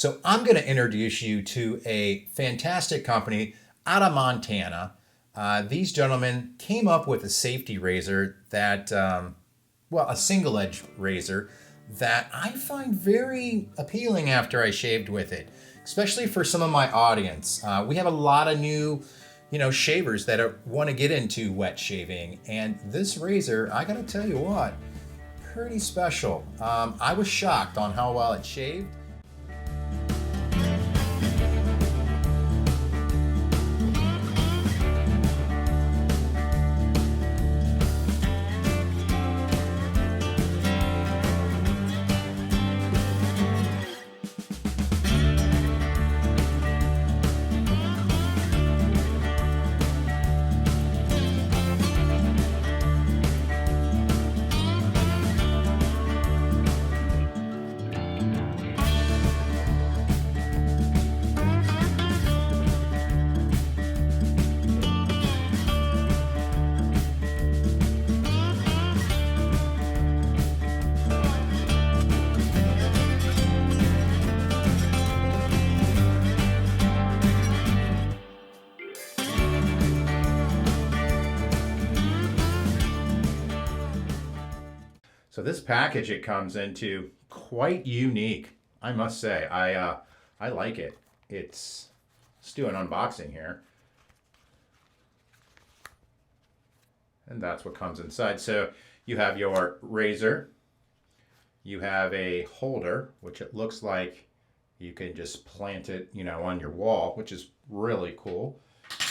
So I'm going to introduce you to a fantastic company out of Montana. These gentlemen came up with a safety razor that, a single edge razor that I find very appealing after I shaved with it, especially for some of my audience. We have a lot of new, shavers that want to get into wet shaving, and this razor, I gotta tell you what, pretty special. I was shocked on how well it shaved. So this package it comes into quite unique, I must say. I like it. Let's do an unboxing here. And that's what comes inside. So you have your razor. You have a holder, which it looks like you can just plant it, on your wall, which is really cool.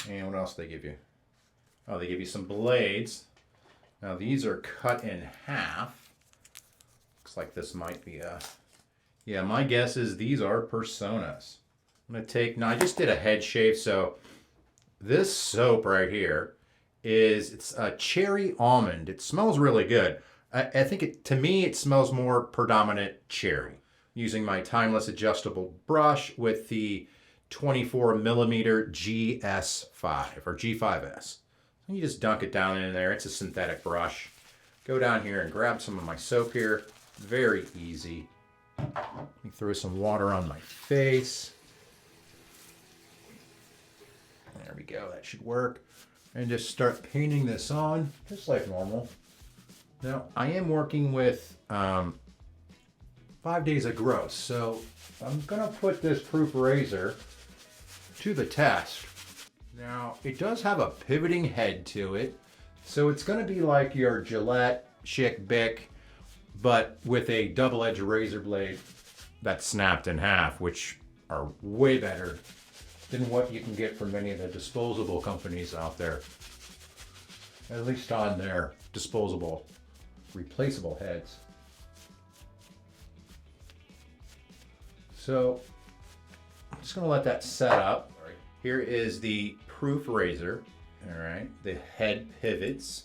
And what else do they give you? Oh, they give you some blades. Now these are cut in half. Looks like this might be my guess is these are personas. I'm gonna take, now I just did a head shave, so this soap right here it's a cherry almond. It smells really good. I think to me it smells more predominant cherry. Using my timeless adjustable brush with the 24 millimeter GS5 or G5S. And you just dunk it down in there. It's a synthetic brush. Go down here and grab some of my soap here. Very easy. Let me throw some water on my face. There we go, that should work. And just start painting this on, just like normal. Now, I am working with 5 days of growth, so I'm gonna put this proof razor to the test. Now, it does have a pivoting head to it, so it's gonna be like your Gillette Chic Bic, but with a double-edged razor blade that's snapped in half, which are way better than what you can get from many of the disposable companies out there. At least on their disposable, replaceable heads. So, I'm just gonna let that set up. All right. Here is the proof razor. All right, the head pivots.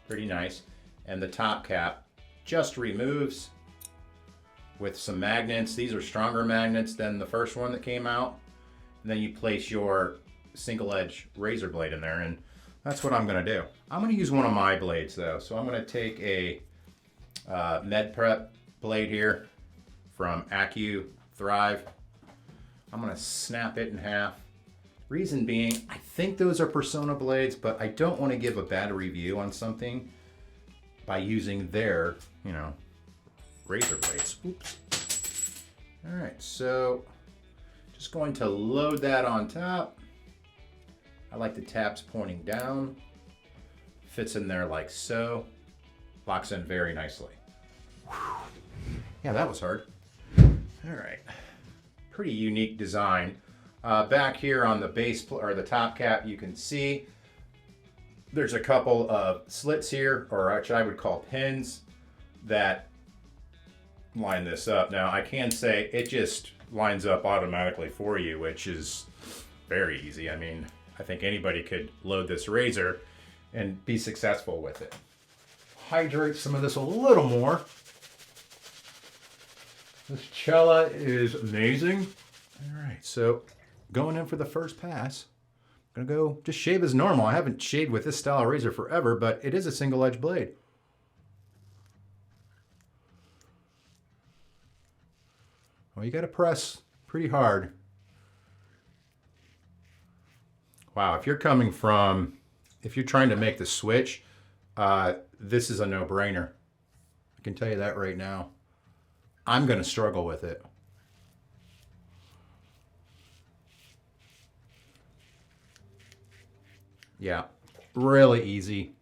Pretty nice. And the top cap just removes with some magnets. These are stronger magnets than the first one that came out. And then you place your single edge razor blade in there, and that's what I'm gonna do. I'm gonna use one of my blades though. So I'm gonna take a Med Prep blade here from Thrive. I'm gonna snap it in half. Reason being, I think those are Persona blades, but I don't want to give a bad review on something by using their, razor blades. Oops. All right, so just going to load that on top. I like the tabs pointing down. Fits in there like so. Locks in very nicely. Whew. Yeah, that was hard. All right, pretty unique design. Back here on the base or the top cap, you can see there's a couple of slits here, or which I would call pins, that line this up. Now I can say it just lines up automatically for you, which is very easy. I mean, I think anybody could load this razor and be successful with it. Hydrate some of this a little more. This Cella is amazing. All right, so going in for the first pass, I'm gonna go just shave as normal. I haven't shaved with this style of razor forever, but it is a single edge blade. Well, you got to press pretty hard. Wow, if you're coming from, if you're trying to make the switch, this is a no-brainer. I can tell you that right now. I'm going to struggle with it. Yeah, really easy.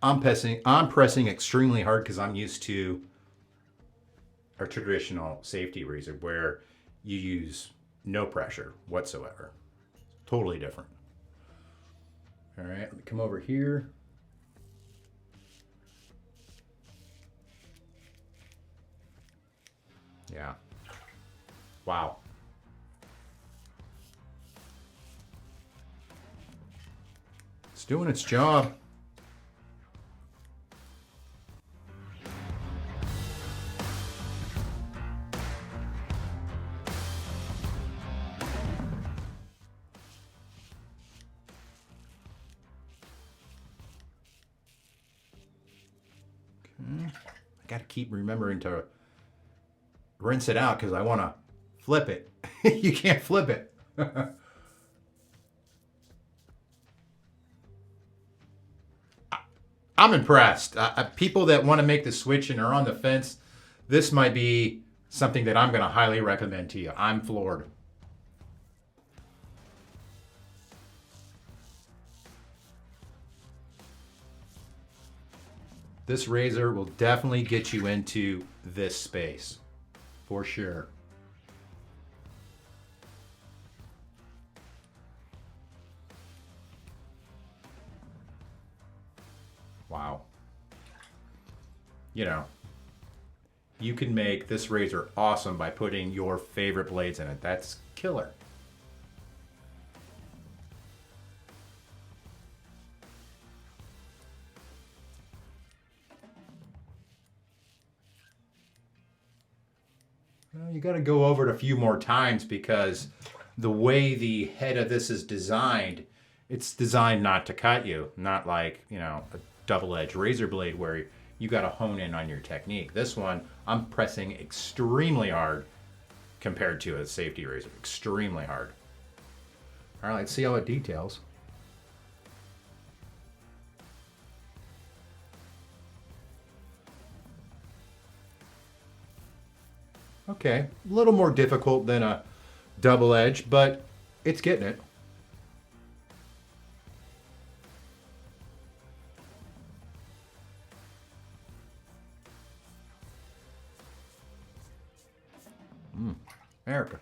I'm pressing extremely hard because I'm used to a traditional safety razor where you use no pressure whatsoever. Totally different. All right, let me come over here. Yeah. Wow. It's doing its job. Okay. I got to keep remembering to rinse it out because I want to flip it. You can't flip it. I'm impressed. People that want to make the switch and are on the fence, this might be something that I'm going to highly recommend to you. I'm floored. This razor will definitely get you into this space, for sure. Wow. You know, you can make this razor awesome by putting your favorite blades in it. That's killer. Well, you got to go over it a few more times because the way the head of this is designed, it's designed not to cut you, not like, you know, a double-edged razor blade where you got to hone in on your technique. This one, I'm pressing extremely hard compared to a safety razor, extremely hard. All right, let's see how it details. Okay, a little more difficult than a double edge, but it's getting it. Erica.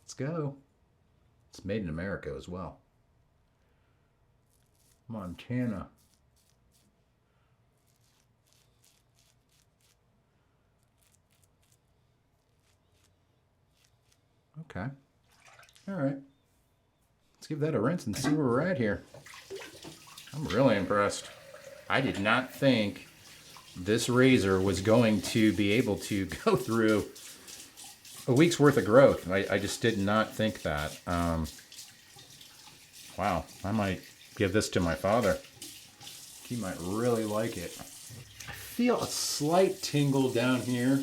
Let's go. It's made in America as well. Montana. Okay. All right. Let's give that a rinse and see where we're at here. I'm really impressed. I did not think this razor was going to be able to go through a week's worth of growth. I just did not think that. Wow, I might give this to my father. He might really like it. I feel a slight tingle down here.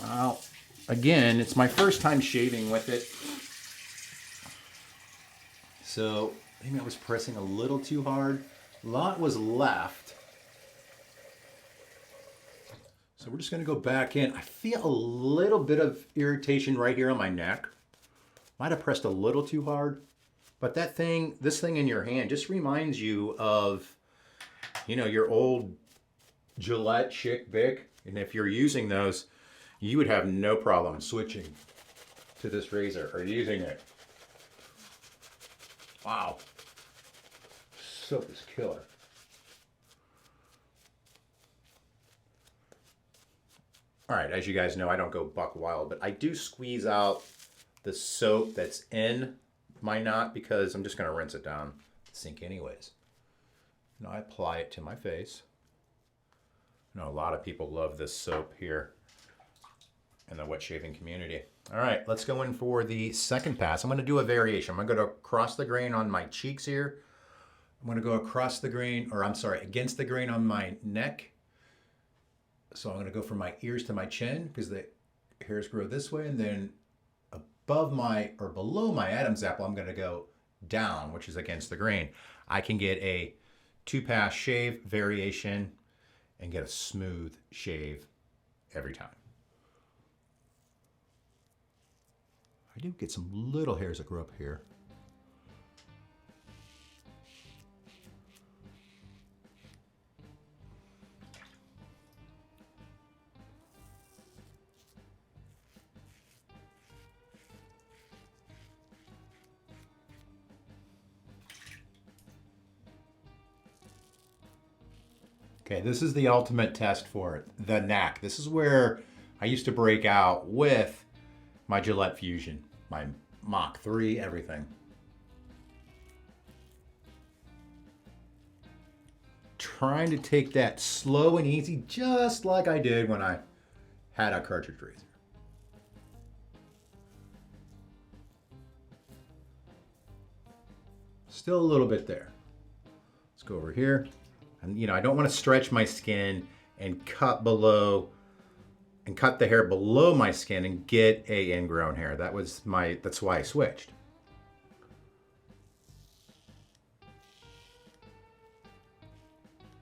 Well, again, it's my first time shaving with it. So maybe I was pressing a little too hard. A lot was left. So we're just going to go back in. I feel a little bit of irritation right here on my neck. Might have pressed a little too hard. But that thing, this thing in your hand just reminds you of, you know, your old Gillette Chick Bic. And if you're using those, you would have no problem switching to this razor or using it. Wow. Soap is killer. All right, as you guys know, I don't go buck wild, but I do squeeze out the soap that's in my knot because I'm just going to rinse it down the sink anyways. Now I apply it to my face. I know a lot of people love this soap here in the wet shaving community. All right, let's go in for the second pass. I'm going to do a variation. I'm going to go across the grain on my cheeks here. I'm going to go across the grain, or I'm sorry, against the grain on my neck. So I'm going to go from my ears to my chin because the hairs grow this way, and then above my or below my Adam's apple, I'm going to go down, which is against the grain. I can get a 2-pass shave variation and get a smooth shave every time. I do get some little hairs that grow up here. Okay, this is the ultimate test for it, the knack. This is where I used to break out with my Gillette Fusion, my Mach 3, everything. Trying to take that slow and easy, just like I did when I had a cartridge razor. Still a little bit there. Let's go over here. And you know, I don't want to stretch my skin and cut below and cut the hair below my skin and get a ingrown hair. That's why I switched.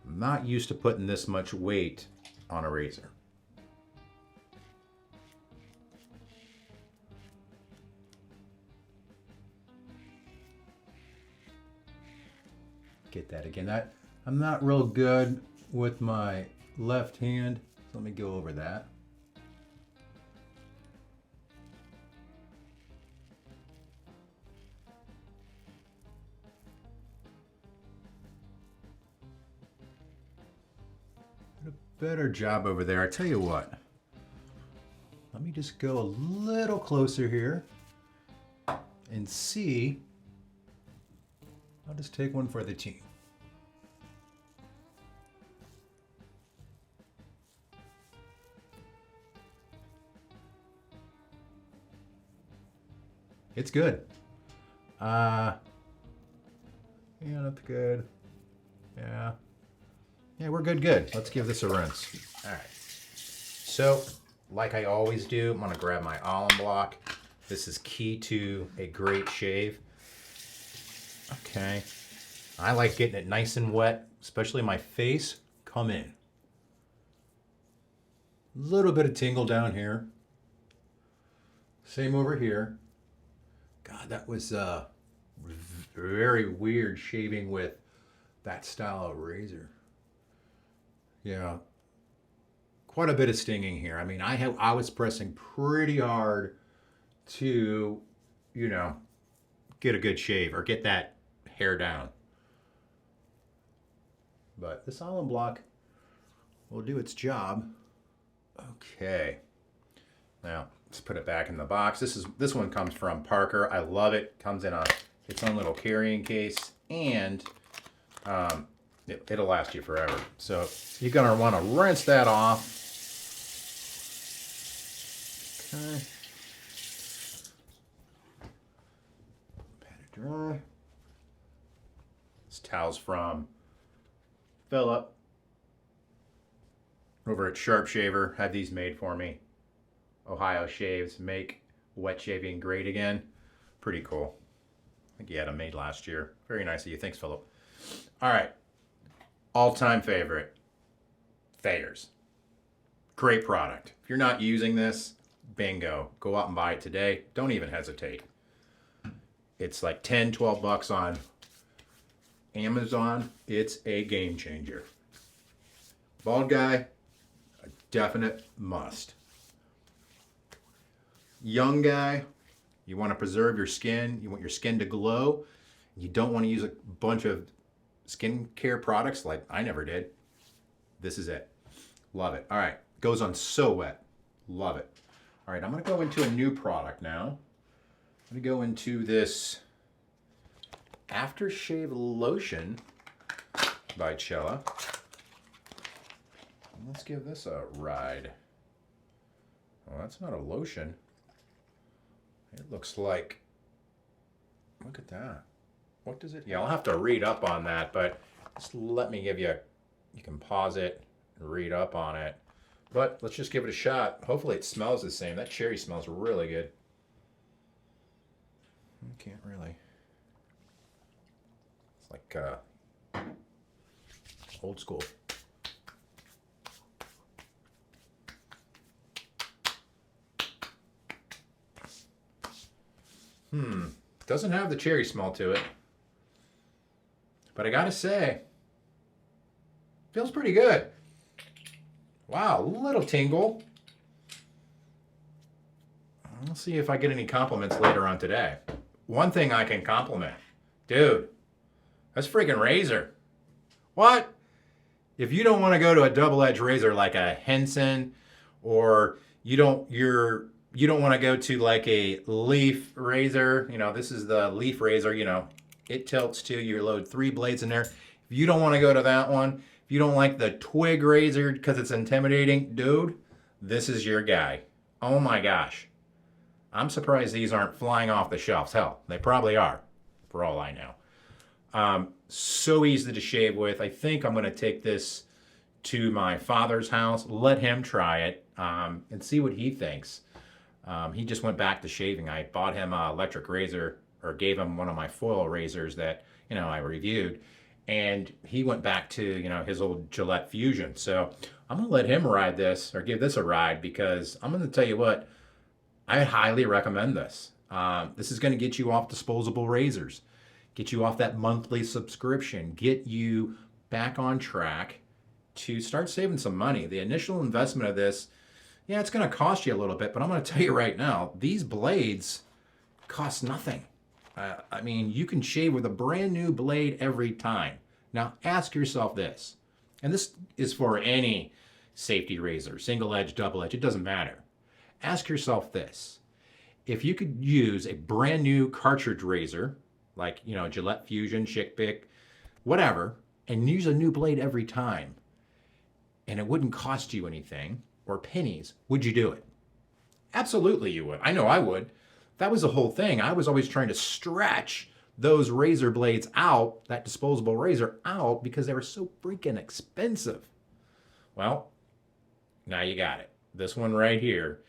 I'm not used to putting this much weight on a razor. Get that again. I'm not real good with my left hand. So let me go over that. Did a better job over there. I tell you what. Let me just go a little closer here and see. I'll just take one for the team. It's good. Yeah, that's good. Yeah. Yeah, we're good. Let's give this a rinse. All right. So, like I always do, I'm gonna grab my alum block. This is key to a great shave. Okay. I like getting it nice and wet, especially my face. Come in. Little bit of tingle down here. Same over here. God, that was very weird shaving with that style of razor. Yeah, quite a bit of stinging here. I mean, I was pressing pretty hard to, you know, get a good shave or get that hair down. But this alum block will do its job. Okay. Now, let's put it back in the box. This one comes from Parker. I love it. Comes in its own little carrying case, and it'll last you forever. So you're gonna want to rinse that off. Okay. Pat it dry. This towel's from Philip over at Sharp Shaver. Had these made for me. Ohio Shaves make wet shaving great again. Pretty cool. I think he had them made last year. Very nice of you. Thanks, Philip. All right. All-time favorite. Thayer's. Great product. If you're not using this, bingo. Go out and buy it today. Don't even hesitate. It's like 10, 12 bucks on Amazon. It's a game changer. Bald guy, a definite must. Young guy, you want to preserve your skin, you want your skin to glow, you don't want to use a bunch of skincare products like I never did. This is it. Love it. All right, goes on so wet. Love it. All right, I'm going to go into a new product now. I'm going to go into this aftershave lotion by Cella. Let's give this a ride. Well, that's not a lotion. It looks like, look at that. What does it? Yeah, I'll have to read up on that, but just let me give you, you can pause it and read up on it. But let's just give it a shot. Hopefully it smells the same. That cherry smells really good. I can't really. It's like old school. Doesn't have the cherry smell to it. But I gotta say, feels pretty good. Wow, little tingle. I'll see if I get any compliments later on today. One thing I can compliment. Dude, that's freaking razor. What? If you don't want to go to a double-edged razor like a Henson, or you don't want to go to like a leaf razor, you know, this is the leaf razor, you know, it tilts to, you load 3 blades in there. If you don't want to go to that one, if you don't like the twig razor because it's intimidating, dude, this is your guy. Oh my gosh. I'm surprised these aren't flying off the shelves. Hell, they probably are, for all I know. So easy to shave with. I think I'm going to take this to my father's house, let him try it, and see what he thinks. He just went back to shaving. I bought him an electric razor, or gave him one of my foil razors that, you know, I reviewed. And he went back to, you know, his old Gillette Fusion. So I'm going to let him ride this, or give this a ride, because I'm going to tell you what, I highly recommend this. This is going to get you off disposable razors, get you off that monthly subscription, get you back on track to start saving some money. The initial investment of this, yeah, it's going to cost you a little bit, but I'm going to tell you right now, these blades cost nothing. I mean, you can shave with a brand new blade every time. Now, ask yourself this, and this is for any safety razor, single edge, double edge, it doesn't matter. Ask yourself this: if you could use a brand new cartridge razor, like, you know, Gillette Fusion, Chick Pick, whatever, and use a new blade every time, and it wouldn't cost you anything or pennies, would you do it? Absolutely you would. I know I would. That was the whole thing. I was always trying to stretch those razor blades out, that disposable razor out, because they were so freaking expensive. Well, now you got it. This one right here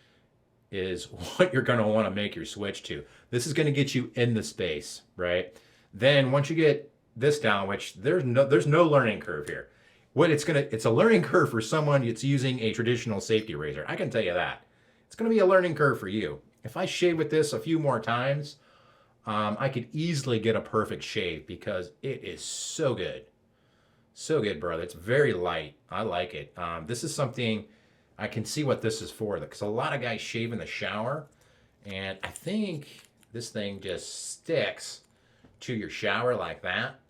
is what you're going to want to make your switch to. This is going to get you in the space, right? Then once you get this down, which there's no learning curve here. It's a learning curve for someone that's using a traditional safety razor. I can tell you that. It's going to be a learning curve for you. If I shave with this a few more times, I could easily get a perfect shave, because it is so good. So good, brother. It's very light. I like it. This is something, I can see what this is for, because a lot of guys shave in the shower, and I think this thing just sticks to your shower like that.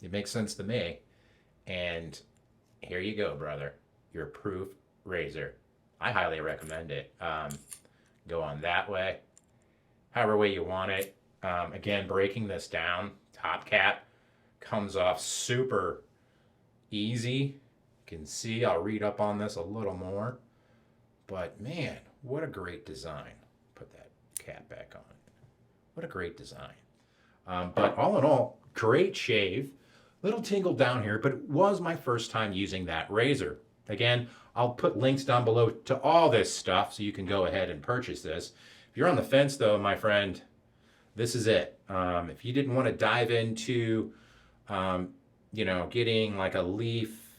It makes sense to me. And here you go, brother. Your proof razor. I highly recommend it. Go on that way, however way you want it. Again, breaking this down, top cap comes off super easy. You can see, I'll read up on this a little more, but man, what a great design. Put that cap back on. What a great design. But all in all, great shave. Little tingle down here, but it was my first time using that razor. Again, I'll put links down below to all this stuff so you can go ahead and purchase this. If you're on the fence though, my friend, this is it. If you didn't want to dive into, you know, getting like a leaf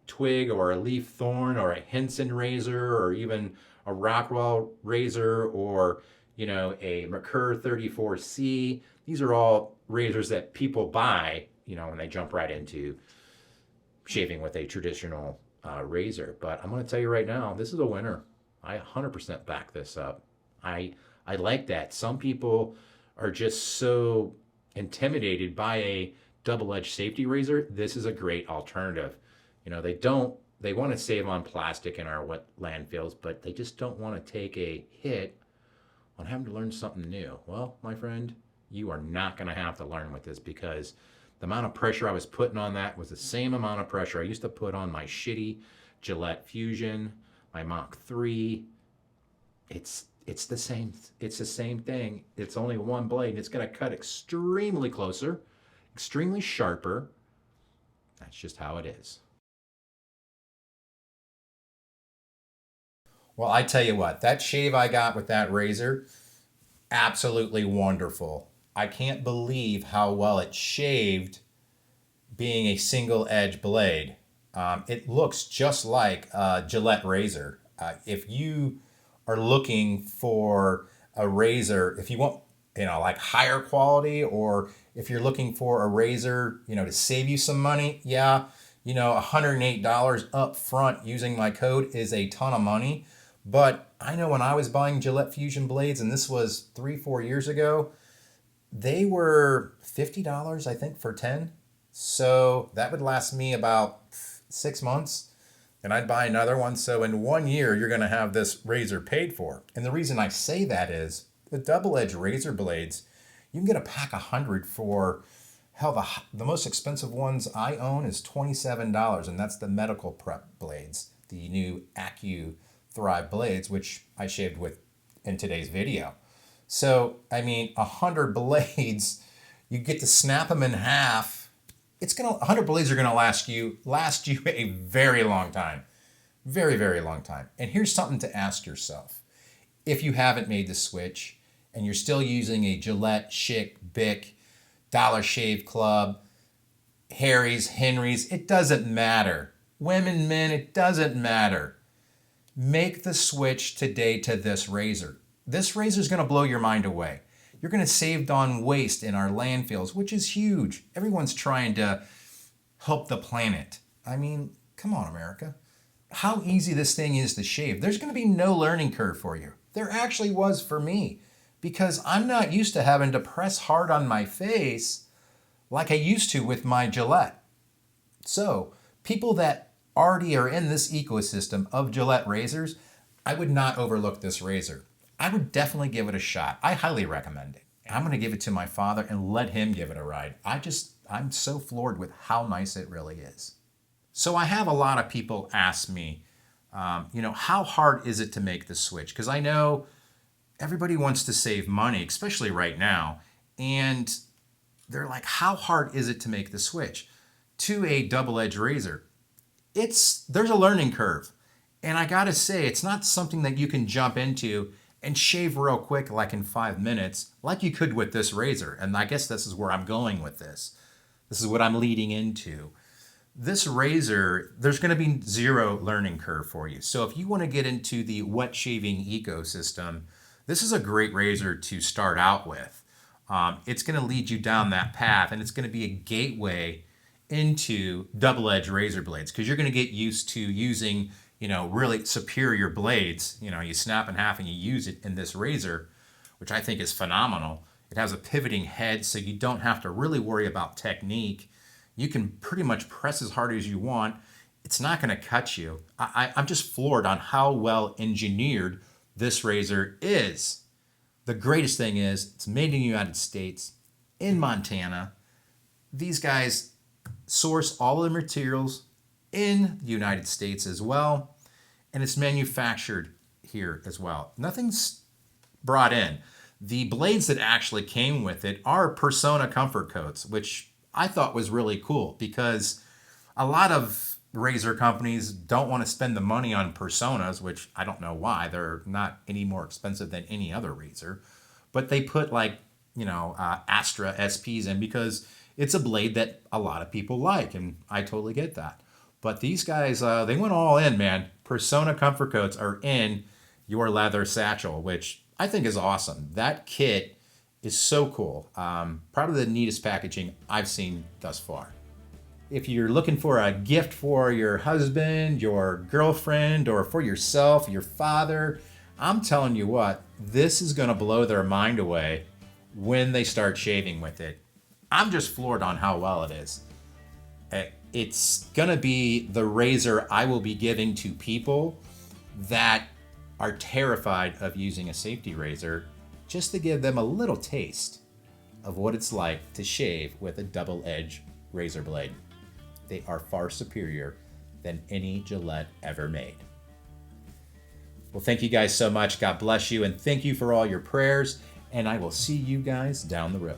twig or a leaf thorn or a Henson razor or even a Rockwell razor or, you know, a Merkur 34C, these are all razors that people buy, you know, when they jump right into shaving with a traditional razor. But I'm going to tell you right now, this is a winner. I 100% back this up. I like that. Some people are just so intimidated by a double-edged safety razor. This is a great alternative. You know, they don't they want to save on plastic in our wet landfills, but they just don't want to take a hit on having to learn something new. Well, my friend, you are not going to have to learn with this, because the amount of pressure I was putting on that was the same amount of pressure I used to put on my shitty Gillette Fusion, my Mach 3. It's the same. It's the same thing. It's only one blade, and it's going to cut extremely closer, extremely sharper. That's just how it is. Well, I tell you what, that shave I got with that razor, absolutely wonderful. I can't believe how well it shaved being a single edge blade. It looks just like a Gillette razor. If you are looking for a razor, if you want, like higher quality, or if you're looking for a razor, to save you some money, yeah, $108 up front using my code is a ton of money. But I know when I was buying Gillette Fusion blades, and this was 3-4 years ago, they were $50, I think, for 10. So that would last me about 6 months, and I'd buy another one. So in 1 year, you're going to have this razor paid for. And the reason I say that is the double-edged razor blades, you can get a pack of 100 for, hell, the most expensive ones I own is $27, and that's the medical prep blades, the new Thrive blades, which I shaved with in today's video. So, 100 blades, you get to snap them in half. 100 blades are gonna last you a very long time. Very, very long time. And here's something to ask yourself. If you haven't made the switch and you're still using a Gillette, Schick, Bic, Dollar Shave Club, Harry's, Henry's, it doesn't matter. Women, men, it doesn't matter. Make the switch today to this razor. This razor is going to blow your mind away. You're going to save on waste in our landfills, which is huge. Everyone's trying to help the planet. Come on, America. How easy this thing is to shave. There's going to be no learning curve for you. There actually was for me, because I'm not used to having to press hard on my face like I used to with my Gillette. So, people that already are in this ecosystem of Gillette razors, I would not overlook this razor. I would definitely give it a shot. I highly recommend it. I'm going to give it to my father and let him give it a ride. I'm so floored with how nice it really is. So I have a lot of people ask me, how hard is it to make the switch? Because I know everybody wants to save money, especially right now. And they're like, how hard is it to make the switch to a double-edged razor? There's a learning curve. And I gotta say, it's not something that you can jump into and shave real quick, like in 5 minutes, like you could with this razor. And I guess this is where I'm going with this. This is what I'm leading into. This razor, there's gonna be zero learning curve for you. So if you wanna get into the wet shaving ecosystem, this is a great razor to start out with. It's gonna lead you down that path, and it's gonna be a gateway into double-edged razor blades, because you're going to get used to using, really superior blades. You snap in half and you use it in this razor, which I think is phenomenal. It has a pivoting head, so you don't have to really worry about technique. You can pretty much press as hard as you want. It's not going to cut you. I'm just floored on how well engineered this razor is. The greatest thing is it's made in the United States, in Montana. These guys source all of the materials in the United States as well, and it's manufactured here as well. Nothing's brought in. The blades that actually came with it are Persona comfort coats, which I thought was really cool, because a lot of razor companies don't want to spend the money on Personas, which I don't know why. They're not any more expensive than any other razor, but they put Astra SPs in because it's a blade that a lot of people like, and I totally get that. But these guys, they went all in, man. Persona comfort coats are in your leather satchel, which I think is awesome. That kit is so cool. Probably the neatest packaging I've seen thus far. If you're looking for a gift for your husband, your girlfriend, or for yourself, your father, I'm telling you what, this is going to blow their mind away when they start shaving with it. I'm just floored on how well it is. it's gonna be the razor I will be giving to people that are terrified of using a safety razor, just to give them a little taste of what it's like to shave with a double-edged razor blade. They are far superior than any Gillette ever made. Well, thank you guys so much. God bless you, and thank you for all your prayers, and I will see you guys down the road.